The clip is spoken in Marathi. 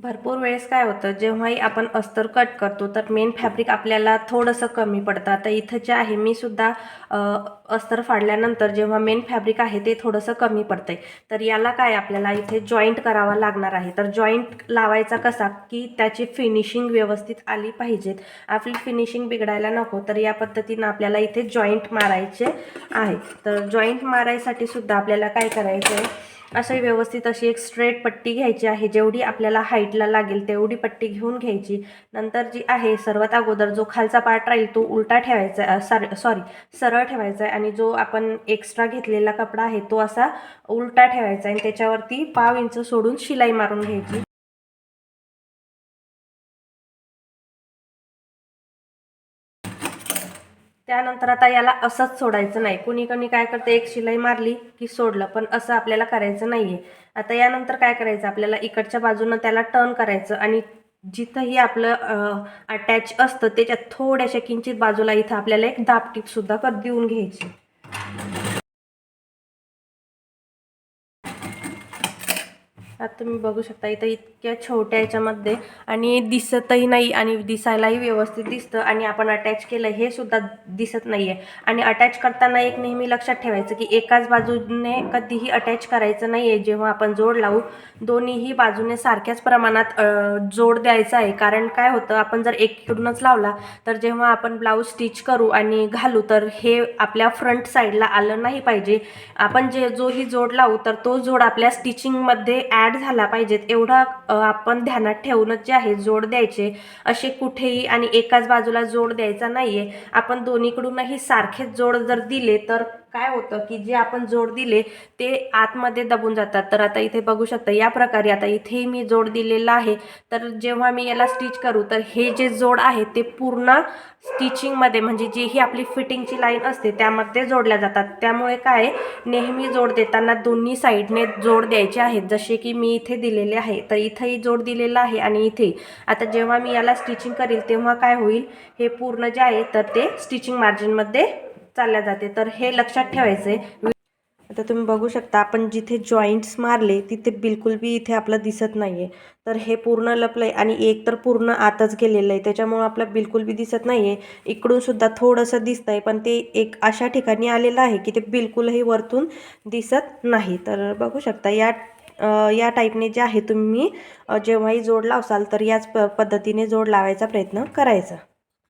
भरपूर वेळेस काय होतं, जेव्हाही आपण अस्तर कट करतो तर मेन फॅब्रिक आपल्याला थोडंसं कमी पडतं. आता इथं जे आहे मी सुद्धा अस्तर फाडल्यानंतर जेव्हा मेन फॅब्रिक आहे ते थोडंसं कमी पडतंय, तर याला काय आपल्याला इथे जॉईंट करावा लागणार आहे. तर जॉईंट लावायचा कसा, की त्याची फिनिशिंग व्यवस्थित आली पाहिजेत, आपली फिनिशिंग बिघडायला नको. तर या पद्धतीनं आपल्याला इथे जॉईंट मारायचे आहे. तर जॉईंट मारायसाठी सुद्धा आपल्याला काय करायचं आहे, अशी व्यवस्थित अशी एक स्ट्रेट पट्टी घ्यायची आहे. जेवढी आपल्याला हाईटला लागेल तेवढी पट्टी घेऊन घ्यायची. नंतर जी आहे सर्वात अगोदर जो खालचा पार्ट राहील तो उलटा ठेवायचा, सरळ ठेवायचा आहे, आणि जो आपण एक्स्ट्रा घेतलेला कपडा आहे तो असा उलटा ठेवायचा आणि त्याच्यावरती 1/2 इंच सोडून शिलाई मारून घ्यायची. त्यानंतर आता याला असंच सोडायचं नाही. कुणी कुणी काय करते, एक शिलाई मारली की सोडलं, पण असं आपल्याला करायचं नाहीये. आता यानंतर काय करायचं, आपल्याला इकडच्या बाजूनं त्याला टर्न करायचं आणि जिथंही आपलं अटॅच असतं त्याच्यात थोड्याशा किंचित बाजूला इथं आपल्याला एक दाब सुद्धा देऊन घ्यायची. आता तुम्ही बघू शकता इथं इतक्या छोट्या याच्यामध्ये आणि दिसतही नाही आणि दिसायलाही व्यवस्थित दिसतं, आणि आपण अटॅच केलं हे सुद्धा दिसत नाहीये. आणि अटॅच करताना एक नेहमी लक्षात ठेवायचं की एकाच बाजूने कधीही अटॅच करायचं नाहीये. जेव्हा आपण जोड लावू दोन्हीही बाजूने सारख्याच प्रमाणात जोड द्यायचा आहे. कारण काय होतं, आपण जर एकीकडूनच लावला तर जेव्हा आपण ब्लाऊज स्टिच करू आणि घालू तर हे आपल्या फ्रंट साईडला आलं नाही पाहिजे. आपण जोही जोड लावू तर तो जोड आपल्या स्टिचिंगमध्ये ॲड झाला पाहिजेत, एवढा आपण ध्यानात ठेवूनच जे आहे जोड द्यायचे. असे कुठेही आणि एकाच बाजूला जोड द्यायचा नाहीये. आपण दोन्हीकडूनही सारखेच जोड जर दिले तर काय होतं, की जे आपण जोड दिले ते आतमध्ये दबून जातात. तर आता इथे बघू शकता या प्रकारे आता इथे मी जोड दिलेला आहे. तर जेव्हा मी याला स्टिच करू तर हे जे जोड आहे ते पूर्ण स्टिचिंगमध्ये, म्हणजे जी ही आपली फिटिंगची लाईन असते त्यामध्ये जोडल्या जातात. त्यामुळे काय, नेहमी जोड देताना दोन्ही साईडने जोड द्यायचे आहेत, जसे की मी इथे दिलेले आहे. तर इथेही जोड दिलेला आहे आणि इथे. आता जेव्हा मी याला स्टिचिंग करील तेव्हा काय होईल, हे पूर्ण जे आहे तर ते स्टिचिंग मार्जिनमध्ये चालल्या जाते. तर हे लक्षात ठेवायचे. आता तुम्ही बघू शकता आपण जिथे जॉईंट्स मारले तिथे बिलकुल बी इथे आपलं दिसत नाहीये. तर हे पूर्ण लपलंय आणि एक तर पूर्ण आतच गेलेलं आहे, त्याच्यामुळे आपलं बिलकुल बी दिसत नाहीये. इकडून सुद्धा थोडंसं दिसतंय, पण ते एक अशा ठिकाणी आलेलं आहे की ते बिलकुलही वरतून दिसत नाही. तर बघू शकता या टाईपने जे आहे तुम्ही जेव्हाही जोड लावसाल तर याच पद्धतीने जोड लावायचा प्रयत्न करायचा.